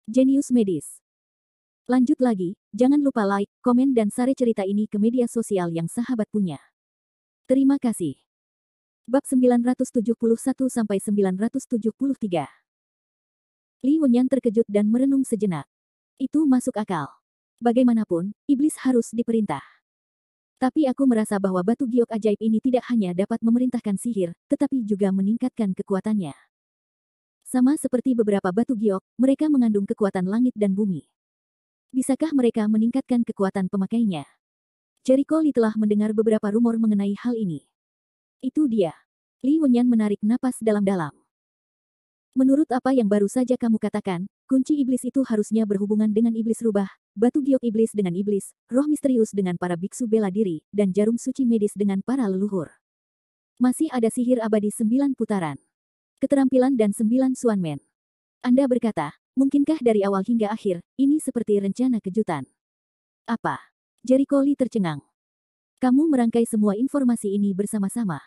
Jenius Medis. Lanjut lagi, jangan lupa like, komen dan share cerita ini ke media sosial yang sahabat punya. Terima kasih. Bab 971-973. Li Wenyan terkejut dan merenung sejenak. Itu masuk akal. Bagaimanapun, iblis harus diperintah. Tapi aku merasa bahwa batu giok ajaib ini tidak hanya dapat memerintahkan sihir, tetapi juga meningkatkan kekuatannya. Sama seperti beberapa batu giok, mereka mengandung kekuatan langit dan bumi. Bisakah mereka meningkatkan kekuatan pemakainya? Jericho Lee telah mendengar beberapa rumor mengenai hal ini. Itu dia. Li Wenyan menarik napas dalam-dalam. Menurut apa yang baru saja kamu katakan, kunci iblis itu harusnya berhubungan dengan iblis rubah, batu giok iblis dengan iblis, roh misterius dengan para biksu bela diri, dan jarum suci medis dengan para leluhur. Masih ada sihir abadi 9 putaran. Keterampilan dan 9 Suanmen. Anda berkata, mungkinkah dari awal hingga akhir, ini seperti rencana kejutan? Apa? Jericho Lee tercengang. Kamu merangkai semua informasi ini bersama-sama.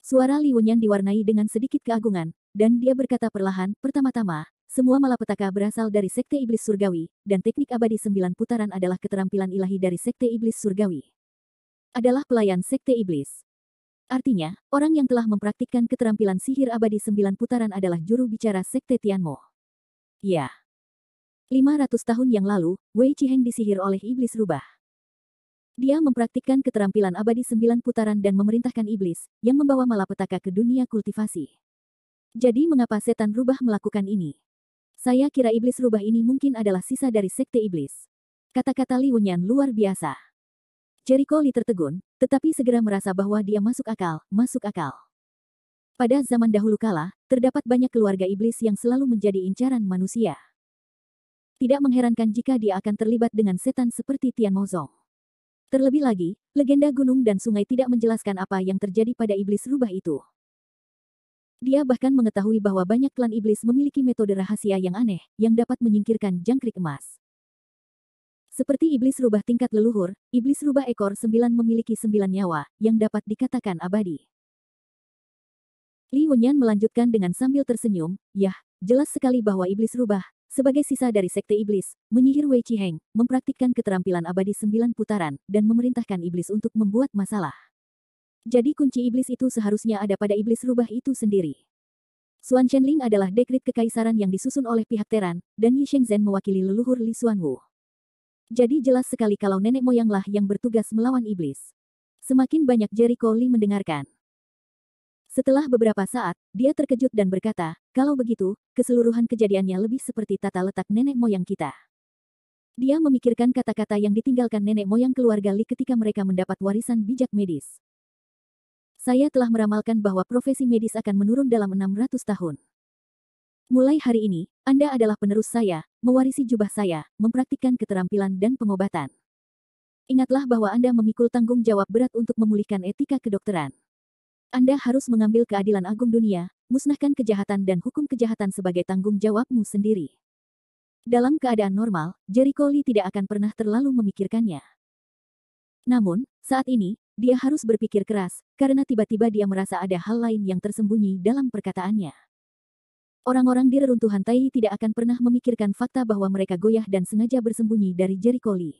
Suara Li Wenyan diwarnai dengan sedikit keagungan, dan dia berkata perlahan, pertama-tama, semua malapetaka berasal dari Sekte Iblis Surgawi, dan teknik abadi 9 putaran adalah keterampilan ilahi dari Sekte Iblis Surgawi. Adalah pelayan Sekte Iblis. Artinya, orang yang telah mempraktikkan keterampilan sihir abadi 9 putaran adalah juru bicara Sekte Tianmo. Ya. 500 tahun yang lalu, Wei Qiheng disihir oleh iblis rubah. Dia mempraktikkan keterampilan abadi 9 putaran dan memerintahkan iblis, yang membawa malapetaka ke dunia kultivasi. Jadi mengapa setan rubah melakukan ini? Saya kira iblis rubah ini mungkin adalah sisa dari Sekte Iblis. Kata-kata Li Wenyan luar biasa. Jericho Lee tertegun, tetapi segera merasa bahwa dia masuk akal, masuk akal. Pada zaman dahulu kala, terdapat banyak keluarga iblis yang selalu menjadi incaran manusia. Tidak mengherankan jika dia akan terlibat dengan setan seperti Tian Mozong. Terlebih lagi, legenda gunung dan sungai tidak menjelaskan apa yang terjadi pada iblis rubah itu. Dia bahkan mengetahui bahwa banyak klan iblis memiliki metode rahasia yang aneh, yang dapat menyingkirkan jangkrik emas. Seperti iblis rubah tingkat leluhur, iblis rubah ekor 9 memiliki 9 nyawa, yang dapat dikatakan abadi. Li Wenyan melanjutkan dengan sambil tersenyum, yah, jelas sekali bahwa iblis rubah, sebagai sisa dari Sekte Iblis, menyihir Wei Qiheng, mempraktikkan keterampilan abadi 9 putaran, dan memerintahkan iblis untuk membuat masalah. Jadi kunci iblis itu seharusnya ada pada iblis rubah itu sendiri. Xuan Shenling adalah dekrit kekaisaran yang disusun oleh pihak Teran, dan Yi Shengzhen mewakili leluhur Li Xuanwu. Jadi jelas sekali kalau nenek moyanglah yang bertugas melawan iblis. Semakin banyak Jericho Lee mendengarkan. Setelah beberapa saat, dia terkejut dan berkata, kalau begitu, keseluruhan kejadiannya lebih seperti tata letak nenek moyang kita. Dia memikirkan kata-kata yang ditinggalkan nenek moyang keluarga Li ketika mereka mendapat warisan bijak medis. Saya telah meramalkan bahwa profesi medis akan menurun dalam 600 tahun. Mulai hari ini, Anda adalah penerus saya, mewarisi jubah saya, mempraktikkan keterampilan dan pengobatan. Ingatlah bahwa Anda memikul tanggung jawab berat untuk memulihkan etika kedokteran. Anda harus mengambil keadilan agung dunia, musnahkan kejahatan dan hukum kejahatan sebagai tanggung jawabmu sendiri. Dalam keadaan normal, Jericho Lee tidak akan pernah terlalu memikirkannya. Namun, saat ini, dia harus berpikir keras, karena tiba-tiba dia merasa ada hal lain yang tersembunyi dalam perkataannya. Orang-orang di reruntuhan Taiyi tidak akan pernah memikirkan fakta bahwa mereka goyah dan sengaja bersembunyi dari Jericho Lee.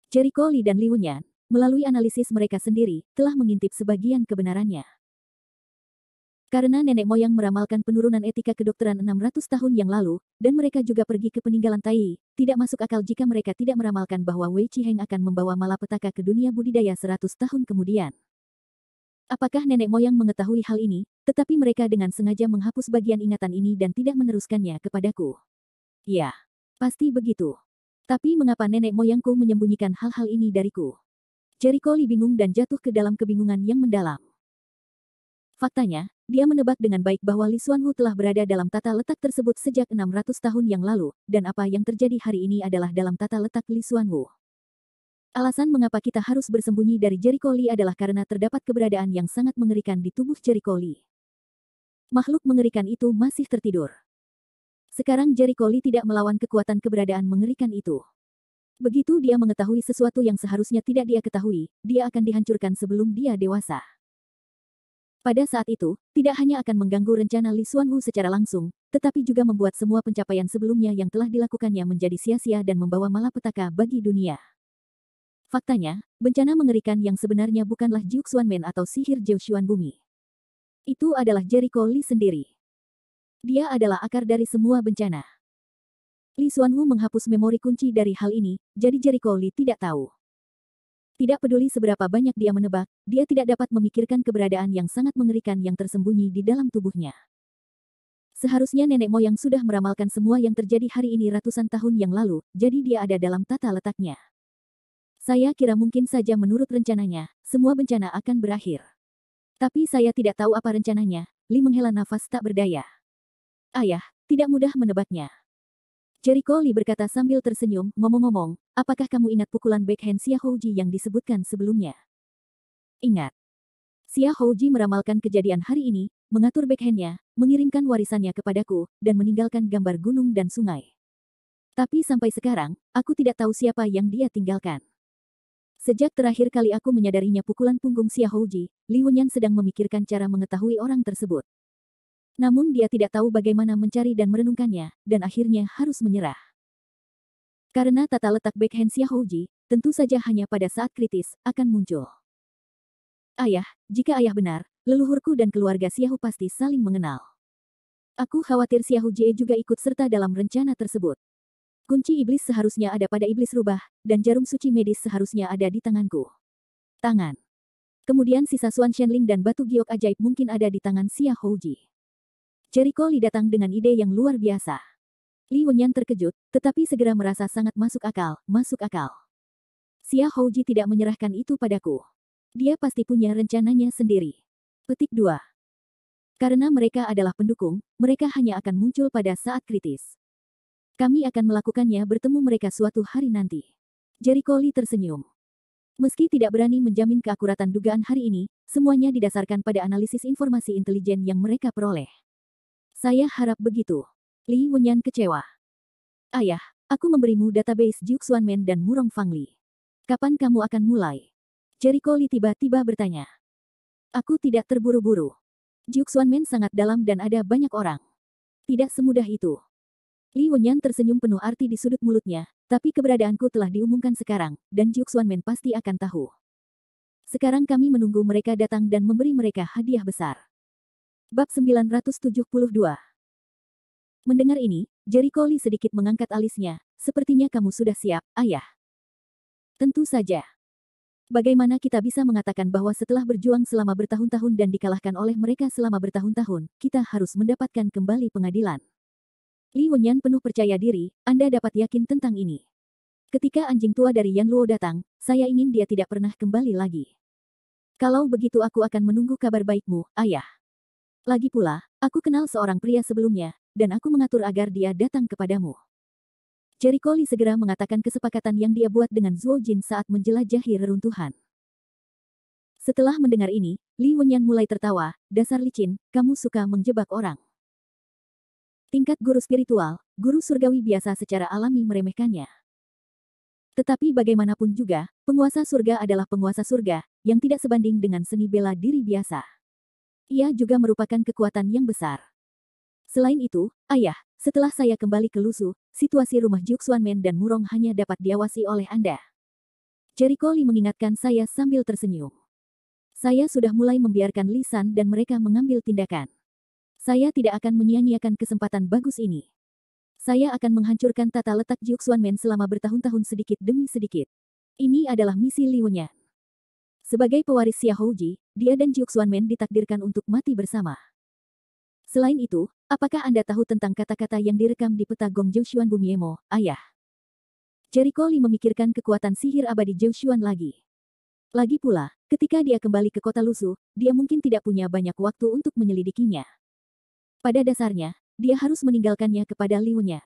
Jericho Lee dan Li Wenyan, melalui analisis mereka sendiri, telah mengintip sebagian kebenarannya. Karena nenek moyang meramalkan penurunan etika kedokteran 600 tahun yang lalu, dan mereka juga pergi ke peninggalan Taiyi, tidak masuk akal jika mereka tidak meramalkan bahwa Wei Qiheng akan membawa malapetaka ke dunia budidaya 100 tahun kemudian. Apakah nenek moyang mengetahui hal ini, tetapi mereka dengan sengaja menghapus bagian ingatan ini dan tidak meneruskannya kepadaku? Ya, pasti begitu. Tapi mengapa nenek moyangku menyembunyikan hal-hal ini dariku? Jericho Lee bingung dan jatuh ke dalam kebingungan yang mendalam. Faktanya, dia menebak dengan baik bahwa Li Xuanwu telah berada dalam tata letak tersebut sejak 600 tahun yang lalu, dan apa yang terjadi hari ini adalah dalam tata letak Li Xuanwu. Alasan mengapa kita harus bersembunyi dari Jericho Lee adalah karena terdapat keberadaan yang sangat mengerikan di tubuh Jericho Lee. Makhluk mengerikan itu masih tertidur. Sekarang Jericho Lee tidak melawan kekuatan keberadaan mengerikan itu. Begitu dia mengetahui sesuatu yang seharusnya tidak dia ketahui, dia akan dihancurkan sebelum dia dewasa. Pada saat itu, tidak hanya akan mengganggu rencana Li Xuanwu secara langsung, tetapi juga membuat semua pencapaian sebelumnya yang telah dilakukannya menjadi sia-sia dan membawa malapetaka bagi dunia. Faktanya, bencana mengerikan yang sebenarnya bukanlah Jiu Xuanmen atau sihir Jiu Bumi. Itu adalah Jericho Li sendiri. Dia adalah akar dari semua bencana. Li Xuanwu menghapus memori kunci dari hal ini, jadi Jericho Li tidak tahu. Tidak peduli seberapa banyak dia menebak, dia tidak dapat memikirkan keberadaan yang sangat mengerikan yang tersembunyi di dalam tubuhnya. Seharusnya nenek moyang sudah meramalkan semua yang terjadi hari ini ratusan tahun yang lalu, jadi dia ada dalam tata letaknya. Saya kira mungkin saja menurut rencananya, semua bencana akan berakhir. Tapi saya tidak tahu apa rencananya. Li menghela nafas tak berdaya. Ayah, tidak mudah menebaknya. Jericho Li berkata sambil tersenyum, ngomong-ngomong, apakah kamu ingat pukulan backhand Xia Houji yang disebutkan sebelumnya? Ingat. Xia Houji meramalkan kejadian hari ini, mengatur backhandnya, mengirimkan warisannya kepadaku, dan meninggalkan gambar gunung dan sungai. Tapi sampai sekarang, aku tidak tahu siapa yang dia tinggalkan. Sejak terakhir kali aku menyadarinya pukulan punggung Xia Houji, Li Wenyan sedang memikirkan cara mengetahui orang tersebut. Namun dia tidak tahu bagaimana mencari dan merenungkannya, dan akhirnya harus menyerah. Karena tata letak backhand Xia Houji, tentu saja hanya pada saat kritis, akan muncul. Ayah, jika ayah benar, leluhurku dan keluarga Xiaohu pasti saling mengenal. Aku khawatir Xiaohu Jie juga ikut serta dalam rencana tersebut. Kunci iblis seharusnya ada pada iblis rubah, dan jarum suci medis seharusnya ada di tanganku. Tangan. Kemudian sisa Xuan Shenling dan batu giok ajaib mungkin ada di tangan Xia Houji. Jericho Li datang dengan ide yang luar biasa. Li Wenyan terkejut, tetapi segera merasa sangat masuk akal, masuk akal. Xia Houji tidak menyerahkan itu padaku. Dia pasti punya rencananya sendiri. Petik 2. Karena mereka adalah pendukung, mereka hanya akan muncul pada saat kritis. Kami akan melakukannya bertemu mereka suatu hari nanti. Jericho Li tersenyum. Meski tidak berani menjamin keakuratan dugaan hari ini, semuanya didasarkan pada analisis informasi intelijen yang mereka peroleh. Saya harap begitu. Li Wenyan kecewa. Ayah, aku memberimu database Jiu Xuanmen dan Murong Fangli. Kapan kamu akan mulai? Jericho Li tiba-tiba bertanya. Aku tidak terburu-buru. Jiu Xuanmen sangat dalam dan ada banyak orang. Tidak semudah itu. Li Wenyan tersenyum penuh arti di sudut mulutnya, tapi keberadaanku telah diumumkan sekarang, dan Jiu Xuanmen pasti akan tahu. Sekarang kami menunggu mereka datang dan memberi mereka hadiah besar. Bab 972. Mendengar ini, Jericho Li sedikit mengangkat alisnya, sepertinya kamu sudah siap, ayah. Tentu saja. Bagaimana kita bisa mengatakan bahwa setelah berjuang selama bertahun-tahun dan dikalahkan oleh mereka selama bertahun-tahun, kita harus mendapatkan kembali pengadilan. Li Wenyan penuh percaya diri, Anda dapat yakin tentang ini. Ketika anjing tua dari Yan Luo datang, saya ingin dia tidak pernah kembali lagi. Kalau begitu aku akan menunggu kabar baikmu, ayah. Lagi pula, aku kenal seorang pria sebelumnya, dan aku mengatur agar dia datang kepadamu. Jericho Li segera mengatakan kesepakatan yang dia buat dengan Zhuo Jin saat menjelajahi reruntuhan. Setelah mendengar ini, Li Wenyan mulai tertawa, dasar licin, kamu suka menjebak orang. Tingkat guru spiritual, guru surgawi biasa secara alami meremehkannya. Tetapi bagaimanapun juga, penguasa surga adalah penguasa surga, yang tidak sebanding dengan seni bela diri biasa. Ia juga merupakan kekuatan yang besar. Selain itu, ayah, setelah saya kembali ke Lusu, situasi rumah Jiu Xuanmen dan Murong hanya dapat diawasi oleh Anda. Jericho Li mengingatkan saya sambil tersenyum. Saya sudah mulai membiarkan Li San dan mereka mengambil tindakan. Saya tidak akan menyia-nyiakan kesempatan bagus ini. Saya akan menghancurkan tata letak Jiu Xuanmen selama bertahun-tahun sedikit demi sedikit. Ini adalah misi Li Wenyan. Sebagai pewaris Xia Houji, dia dan Jiu Xuanmen ditakdirkan untuk mati bersama. Selain itu, apakah Anda tahu tentang kata-kata yang direkam di peta Gong Jiu Bumiemo, ayah? Jericho Li memikirkan kekuatan sihir abadi Jiu Xuan lagi. Lagi pula, ketika dia kembali ke kota Lusu, dia mungkin tidak punya banyak waktu untuk menyelidikinya. Pada dasarnya, dia harus meninggalkannya kepada Li Wenyan.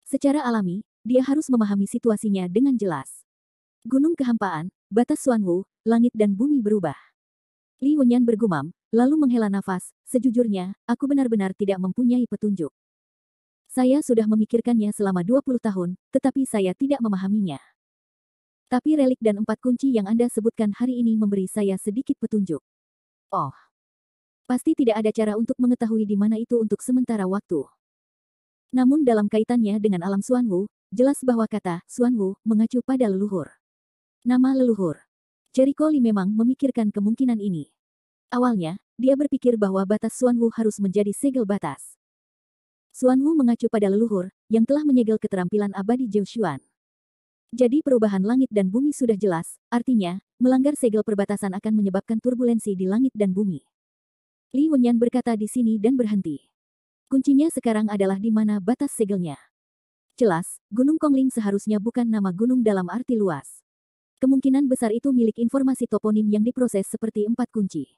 Secara alami, dia harus memahami situasinya dengan jelas. Gunung kehampaan, batas Xuanwu, langit dan bumi berubah. Li Wenyan bergumam, lalu menghela nafas, sejujurnya, aku benar-benar tidak mempunyai petunjuk. Saya sudah memikirkannya selama 20 tahun, tetapi saya tidak memahaminya. Tapi relik dan 4 kunci yang Anda sebutkan hari ini memberi saya sedikit petunjuk. Oh. Pasti tidak ada cara untuk mengetahui di mana itu untuk sementara waktu. Namun dalam kaitannya dengan alam Xuanwu, jelas bahwa kata Xuanwu mengacu pada leluhur. Nama leluhur. Jericho Lee memang memikirkan kemungkinan ini. Awalnya, dia berpikir bahwa batas Xuanwu harus menjadi segel batas. Xuanwu mengacu pada leluhur, yang telah menyegel keterampilan abadi Zhou Xuan. Jadi perubahan langit dan bumi sudah jelas, artinya, melanggar segel perbatasan akan menyebabkan turbulensi di langit dan bumi. Li Wenyan berkata di sini dan berhenti. Kuncinya sekarang adalah di mana batas segelnya. Jelas, Gunung Kongling seharusnya bukan nama gunung dalam arti luas. Kemungkinan besar itu milik informasi toponim yang diproses seperti 4 kunci.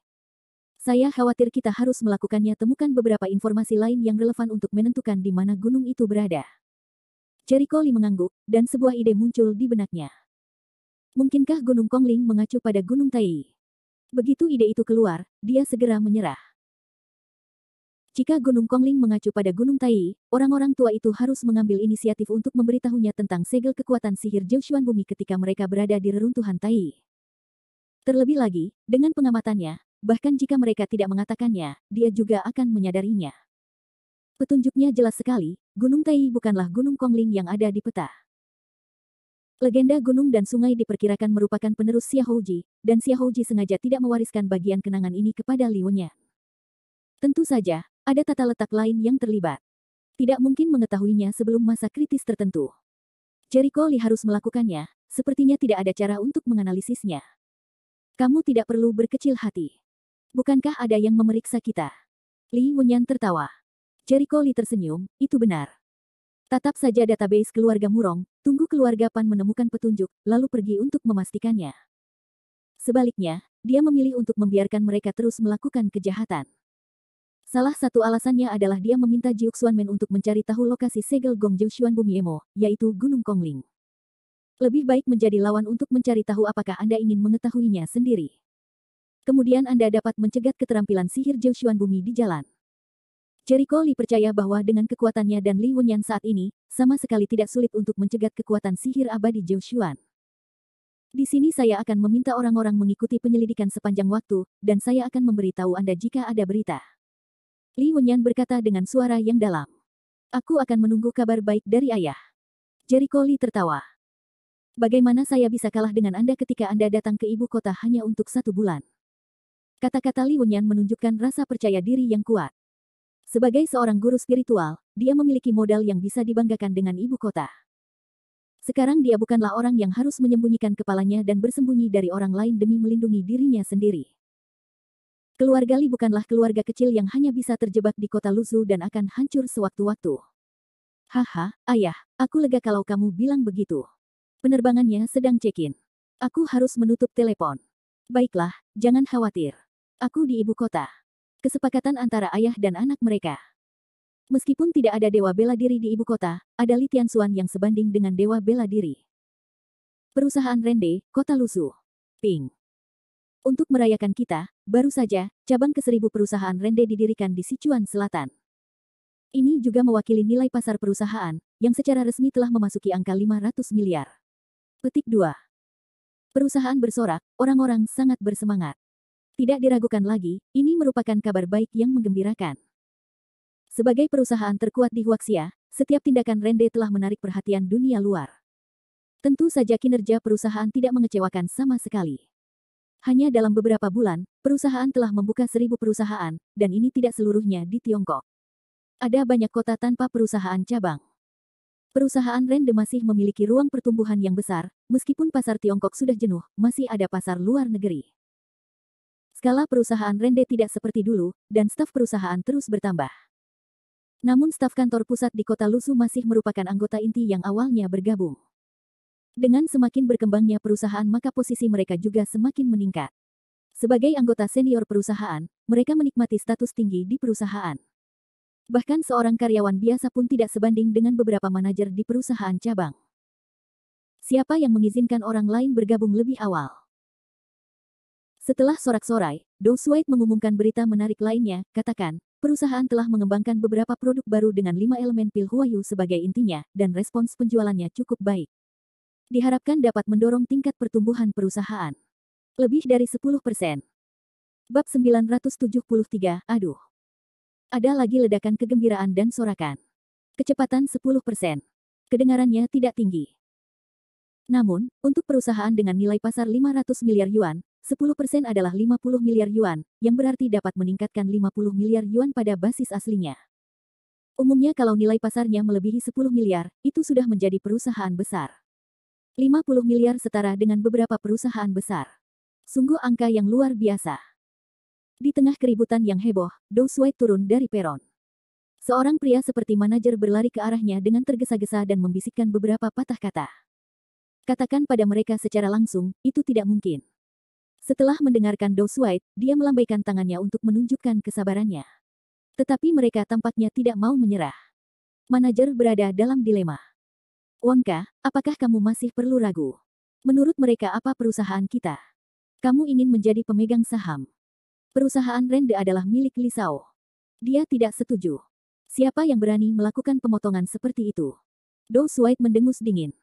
Saya khawatir kita harus melakukannya. Temukan beberapa informasi lain yang relevan untuk menentukan di mana gunung itu berada. Jericho Lee mengangguk, dan sebuah ide muncul di benaknya. Mungkinkah Gunung Kongling mengacu pada Gunung Tai? Begitu ide itu keluar, dia segera menyerah. Jika Gunung Kongling mengacu pada Gunung Tai, orang-orang tua itu harus mengambil inisiatif untuk memberitahunya tentang segel kekuatan sihir Zhou Xuan bumi ketika mereka berada di reruntuhan Tai. Terlebih lagi, dengan pengamatannya, bahkan jika mereka tidak mengatakannya, dia juga akan menyadarinya. Petunjuknya jelas sekali, Gunung Tai bukanlah Gunung Kongling yang ada di peta. Legenda gunung dan sungai diperkirakan merupakan penerus Xiaoji, dan Xiaoji sengaja tidak mewariskan bagian kenangan ini kepada Li Wenyan. Tentu saja, ada tata letak lain yang terlibat. Tidak mungkin mengetahuinya sebelum masa kritis tertentu. Jericho Lee harus melakukannya, sepertinya tidak ada cara untuk menganalisisnya. Kamu tidak perlu berkecil hati. Bukankah ada yang memeriksa kita? Li Wenyan tertawa. Jericho Lee tersenyum, itu benar. Tatap saja database keluarga Murong, tunggu keluarga Pan menemukan petunjuk, lalu pergi untuk memastikannya. Sebaliknya, dia memilih untuk membiarkan mereka terus melakukan kejahatan. Salah satu alasannya adalah dia meminta Jiuk Xuanmen untuk mencari tahu lokasi segel Gong Zhou Xuan Bumi Emo, yaitu Gunung Kongling. Lebih baik menjadi lawan untuk mencari tahu apakah Anda ingin mengetahuinya sendiri. Kemudian Anda dapat mencegat keterampilan sihir Zhou Xuan Bumi di jalan. Jericho Lee percaya bahwa dengan kekuatannya dan Li Wenyan saat ini, sama sekali tidak sulit untuk mencegat kekuatan sihir abadi Zhou Xuan. Di sini saya akan meminta orang-orang mengikuti penyelidikan sepanjang waktu, dan saya akan memberitahu Anda jika ada berita. Li Wenyan berkata dengan suara yang dalam. Aku akan menunggu kabar baik dari ayah. Jericho Lee tertawa. Bagaimana saya bisa kalah dengan Anda ketika Anda datang ke ibu kota hanya untuk 1 bulan? Kata-kata Li Wenyan menunjukkan rasa percaya diri yang kuat. Sebagai seorang guru spiritual, dia memiliki modal yang bisa dibanggakan dengan ibu kota. Sekarang dia bukanlah orang yang harus menyembunyikan kepalanya dan bersembunyi dari orang lain demi melindungi dirinya sendiri. Keluarga Li bukanlah keluarga kecil yang hanya bisa terjebak di kota Luzu dan akan hancur sewaktu-waktu. Haha, ayah, aku lega kalau kamu bilang begitu. Penerbangannya sedang check-in. Aku harus menutup telepon. Baiklah, jangan khawatir. Aku di ibu kota. Kesepakatan antara ayah dan anak mereka. Meskipun tidak ada dewa bela diri di ibu kota, ada Li Tianxuan yang sebanding dengan dewa bela diri. Perusahaan Rende, Kota Luzu. Ping. Untuk merayakan kita, baru saja, cabang ke-1000 perusahaan Rende didirikan di Sichuan Selatan. Ini juga mewakili nilai pasar perusahaan, yang secara resmi telah memasuki angka 500 miliar. Petik 2. Perusahaan bersorak, orang-orang sangat bersemangat. Tidak diragukan lagi, ini merupakan kabar baik yang menggembirakan. Sebagai perusahaan terkuat di Huaxia, setiap tindakan Rende telah menarik perhatian dunia luar. Tentu saja kinerja perusahaan tidak mengecewakan sama sekali. Hanya dalam beberapa bulan, perusahaan telah membuka 1000 perusahaan, dan ini tidak seluruhnya di Tiongkok. Ada banyak kota tanpa perusahaan cabang. Perusahaan Rende masih memiliki ruang pertumbuhan yang besar, meskipun pasar Tiongkok sudah jenuh, masih ada pasar luar negeri. Skala perusahaan Rende tidak seperti dulu, dan staf perusahaan terus bertambah. Namun staf kantor pusat di kota Luzu masih merupakan anggota inti yang awalnya bergabung. Dengan semakin berkembangnya perusahaan maka posisi mereka juga semakin meningkat. Sebagai anggota senior perusahaan, mereka menikmati status tinggi di perusahaan. Bahkan seorang karyawan biasa pun tidak sebanding dengan beberapa manajer di perusahaan cabang. Siapa yang mengizinkan orang lain bergabung lebih awal? Setelah sorak-sorai, Dou Shuai mengumumkan berita menarik lainnya, katakan, perusahaan telah mengembangkan beberapa produk baru dengan 5 elemen pil Huayu sebagai intinya, dan respons penjualannya cukup baik. Diharapkan dapat mendorong tingkat pertumbuhan perusahaan. Lebih dari 10%. Bab 973, aduh. Ada lagi ledakan kegembiraan dan sorakan. Kecepatan 10%. Kedengarannya tidak tinggi. Namun, untuk perusahaan dengan nilai pasar 500 miliar yuan, 10% adalah 50 miliar yuan, yang berarti dapat meningkatkan 50 miliar yuan pada basis aslinya. Umumnya kalau nilai pasarnya melebihi 10 miliar, itu sudah menjadi perusahaan besar. 50 miliar setara dengan beberapa perusahaan besar. Sungguh angka yang luar biasa. Di tengah keributan yang heboh, Dou Shuai turun dari peron. Seorang pria seperti manajer berlari ke arahnya dengan tergesa-gesa dan membisikkan beberapa patah kata. Katakan pada mereka secara langsung, itu tidak mungkin. Setelah mendengarkan Dou Shuai, dia melambaikan tangannya untuk menunjukkan kesabarannya. Tetapi mereka tampaknya tidak mau menyerah. Manajer berada dalam dilema. Wongka, apakah kamu masih perlu ragu? Menurut mereka apa perusahaan kita? Kamu ingin menjadi pemegang saham. Perusahaan Rende adalah milik Li Shao. Dia tidak setuju. Siapa yang berani melakukan pemotongan seperti itu? Dou Shuai mendengus dingin.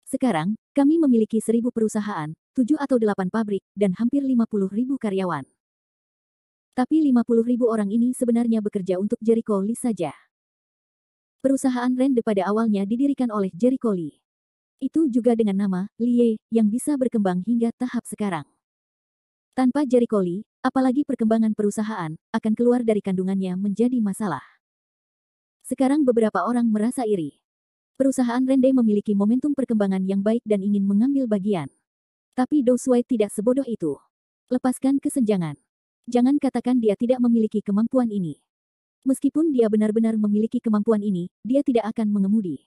Sekarang, kami memiliki 1.000 perusahaan, 7 atau 8 pabrik, dan hampir 50.000 karyawan. Tapi 50.000 orang ini sebenarnya bekerja untuk Jericho Li saja. Perusahaan Rende pada awalnya didirikan oleh Jericho Li. Itu juga dengan nama, Lie, yang bisa berkembang hingga tahap sekarang. Tanpa Jericho Li, apalagi perkembangan perusahaan, akan keluar dari kandungannya menjadi masalah. Sekarang beberapa orang merasa iri. Perusahaan Rende memiliki momentum perkembangan yang baik dan ingin mengambil bagian. Tapi Dou Shuai tidak sebodoh itu. Lepaskan kesenjangan. Jangan katakan dia tidak memiliki kemampuan ini. Meskipun dia benar-benar memiliki kemampuan ini, dia tidak akan mengemudi.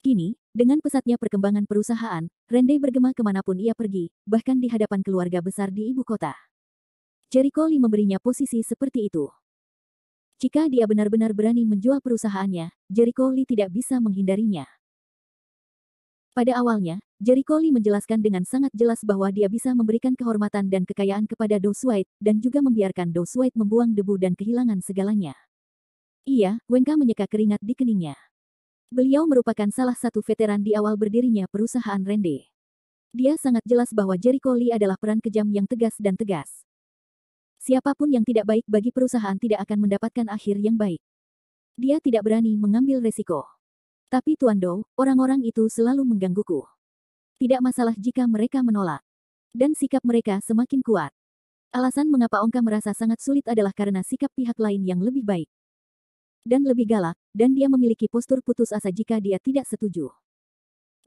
Kini, dengan pesatnya perkembangan perusahaan, Rende bergema kemanapun ia pergi, bahkan di hadapan keluarga besar di ibu kota. Jericho Li memberinya posisi seperti itu. Jika dia benar-benar berani menjual perusahaannya, Jericho Li tidak bisa menghindarinya. Pada awalnya, Jericho Li menjelaskan dengan sangat jelas bahwa dia bisa memberikan kehormatan dan kekayaan kepada Dou Shuai, dan juga membiarkan Dou Shuai membuang debu dan kehilangan segalanya. Iya, Wengka menyeka keringat di keningnya. Beliau merupakan salah satu veteran di awal berdirinya perusahaan Rende. Dia sangat jelas bahwa Jericho Li adalah peran kejam yang tegas dan tegas. Siapapun yang tidak baik bagi perusahaan tidak akan mendapatkan akhir yang baik. Dia tidak berani mengambil resiko. Tapi Tuan Dou, orang-orang itu selalu menggangguku. Tidak masalah jika mereka menolak. Dan sikap mereka semakin kuat. Alasan mengapa Ongka merasa sangat sulit adalah karena sikap pihak lain yang lebih baik. Dan lebih galak, dan dia memiliki postur putus asa jika dia tidak setuju.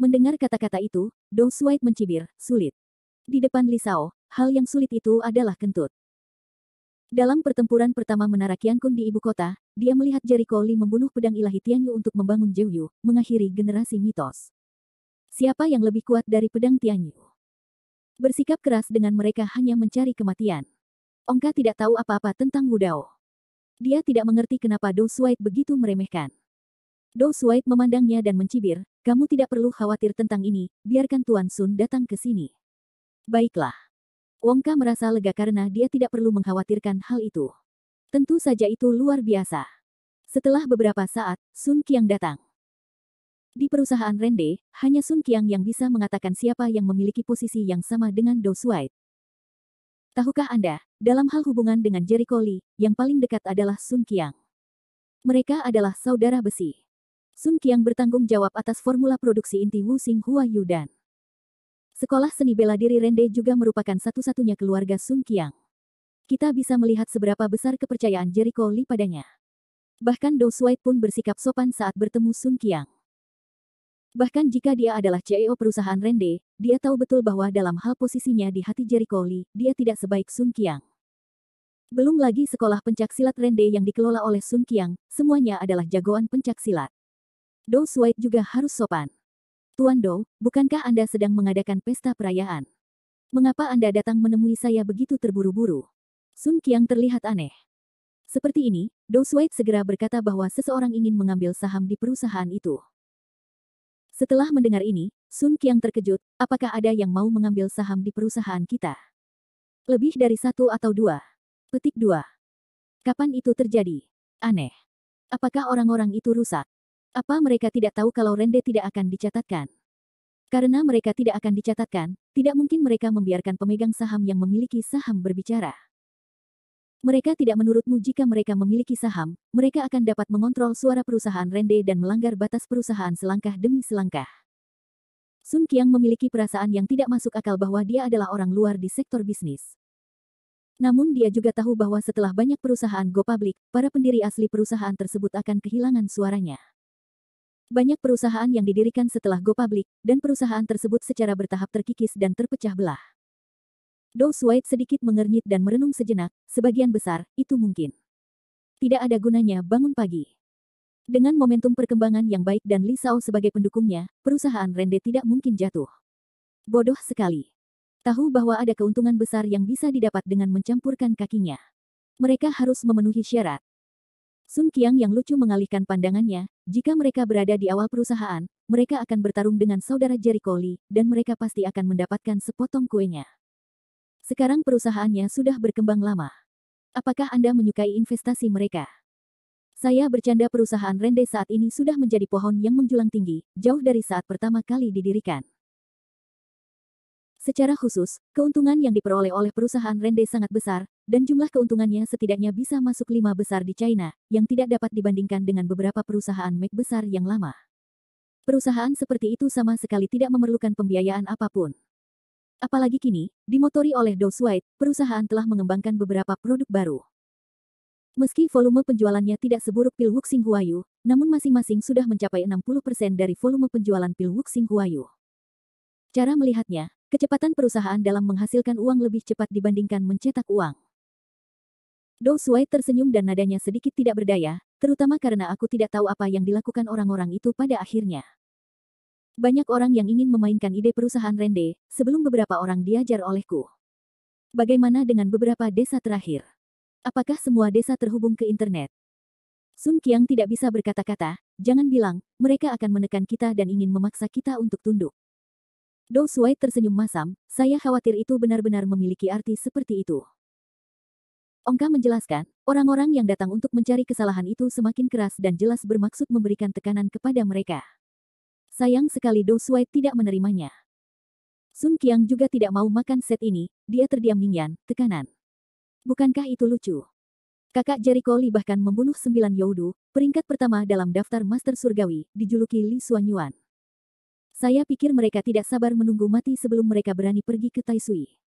Mendengar kata-kata itu, Dou Shuai mencibir, sulit. Di depan Li Shao, hal yang sulit itu adalah kentut. Dalam pertempuran pertama Menara Qiankun di ibu kota, dia melihat Jericho Li membunuh pedang ilahi Tianyu untuk membangun Zhouyu, mengakhiri generasi mitos. Siapa yang lebih kuat dari pedang Tianyu? Bersikap keras dengan mereka hanya mencari kematian. Ongka tidak tahu apa-apa tentang Wu Dao. Dia tidak mengerti kenapa Dou Shuai begitu meremehkan. Dou Shuai memandangnya dan mencibir, kamu tidak perlu khawatir tentang ini, biarkan Tuan Sun datang ke sini. Baiklah. Wongka merasa lega karena dia tidak perlu mengkhawatirkan hal itu. Tentu saja itu luar biasa. Setelah beberapa saat, Sun Qiang datang. Di perusahaan Rende, hanya Sun Qiang yang bisa mengatakan siapa yang memiliki posisi yang sama dengan Dou Shuai. Tahukah Anda, dalam hal hubungan dengan Jericho Li, yang paling dekat adalah Sun Qiang. Mereka adalah saudara besi. Sun Qiang bertanggung jawab atas formula produksi inti Wu Xing Hua Yu dan Sekolah Seni Bela Diri Rende juga merupakan satu-satunya keluarga Sun Qiang. Kita bisa melihat seberapa besar kepercayaan Jericho Li padanya. Bahkan Dou Shuai pun bersikap sopan saat bertemu Sun Qiang. Bahkan jika dia adalah CEO perusahaan Rende, dia tahu betul bahwa dalam hal posisinya di hati Jericho Li, dia tidak sebaik Sun Qiang. Belum lagi sekolah pencaksilat Rende yang dikelola oleh Sun Qiang, semuanya adalah jagoan pencaksilat. Dou Shuai juga harus sopan. Tuan Dou, bukankah Anda sedang mengadakan pesta perayaan? Mengapa Anda datang menemui saya begitu terburu-buru? Sun Qiang terlihat aneh. Seperti ini, Dou Shuai segera berkata bahwa seseorang ingin mengambil saham di perusahaan itu. Setelah mendengar ini, Sun Qiang terkejut, apakah ada yang mau mengambil saham di perusahaan kita? Lebih dari 1 atau 2. Petik 2. Kapan itu terjadi? Aneh. Apakah orang-orang itu rusak? Apa mereka tidak tahu kalau Rende tidak akan dicatatkan? Karena mereka tidak akan dicatatkan, tidak mungkin mereka membiarkan pemegang saham yang memiliki saham berbicara. Mereka tidak menurutmu jika mereka memiliki saham, mereka akan dapat mengontrol suara perusahaan Rende dan melanggar batas perusahaan selangkah demi selangkah. Sun Qiang memiliki perasaan yang tidak masuk akal bahwa dia adalah orang luar di sektor bisnis. Namun dia juga tahu bahwa setelah banyak perusahaan go public, para pendiri asli perusahaan tersebut akan kehilangan suaranya. Banyak perusahaan yang didirikan setelah go public, dan perusahaan tersebut secara bertahap terkikis dan terpecah belah. Dou Shuai sedikit mengernyit dan merenung sejenak, sebagian besar, itu mungkin. Tidak ada gunanya bangun pagi. Dengan momentum perkembangan yang baik dan Li Shao sebagai pendukungnya, perusahaan Rende tidak mungkin jatuh. Bodoh sekali. Tahu bahwa ada keuntungan besar yang bisa didapat dengan mencampurkan kakinya. Mereka harus memenuhi syarat. Sun Qiang yang lucu mengalihkan pandangannya, jika mereka berada di awal perusahaan, mereka akan bertarung dengan saudara Jericho Lee, dan mereka pasti akan mendapatkan sepotong kuenya. Sekarang perusahaannya sudah berkembang lama. Apakah Anda menyukai investasi mereka? Saya bercanda, perusahaan Rende saat ini sudah menjadi pohon yang menjulang tinggi, jauh dari saat pertama kali didirikan. Secara khusus, keuntungan yang diperoleh oleh perusahaan Rende sangat besar, dan jumlah keuntungannya setidaknya bisa masuk 5 besar di China, yang tidak dapat dibandingkan dengan beberapa perusahaan Mac besar yang lama. Perusahaan seperti itu sama sekali tidak memerlukan pembiayaan apapun. Apalagi kini, dimotori oleh Dou Shuai, perusahaan telah mengembangkan beberapa produk baru. Meski volume penjualannya tidak seburuk pil Wuxing Huayu, namun masing-masing sudah mencapai 60% dari volume penjualan pil Wuxing Huayu. Cara melihatnya, kecepatan perusahaan dalam menghasilkan uang lebih cepat dibandingkan mencetak uang. Dou Shuai tersenyum dan nadanya sedikit tidak berdaya, terutama karena aku tidak tahu apa yang dilakukan orang-orang itu pada akhirnya. Banyak orang yang ingin memainkan ide perusahaan Rende, sebelum beberapa orang diajar olehku. Bagaimana dengan beberapa desa terakhir? Apakah semua desa terhubung ke internet? Sun Qiang tidak bisa berkata-kata, jangan bilang, mereka akan menekan kita dan ingin memaksa kita untuk tunduk. Dou Shuai tersenyum masam, saya khawatir itu benar-benar memiliki arti seperti itu. Ongka menjelaskan, orang-orang yang datang untuk mencari kesalahan itu semakin keras dan jelas bermaksud memberikan tekanan kepada mereka. Sayang sekali Dou Shuai tidak menerimanya. Sun Qiang juga tidak mau makan set ini, dia terdiam. Ningyan, tekanan. Bukankah itu lucu? Kakak Jericho Lee bahkan membunuh 9 Youdu, peringkat pertama dalam daftar Master Surgawi, dijuluki Li Xuanyuan. Saya pikir mereka tidak sabar menunggu mati sebelum mereka berani pergi ke Taisui.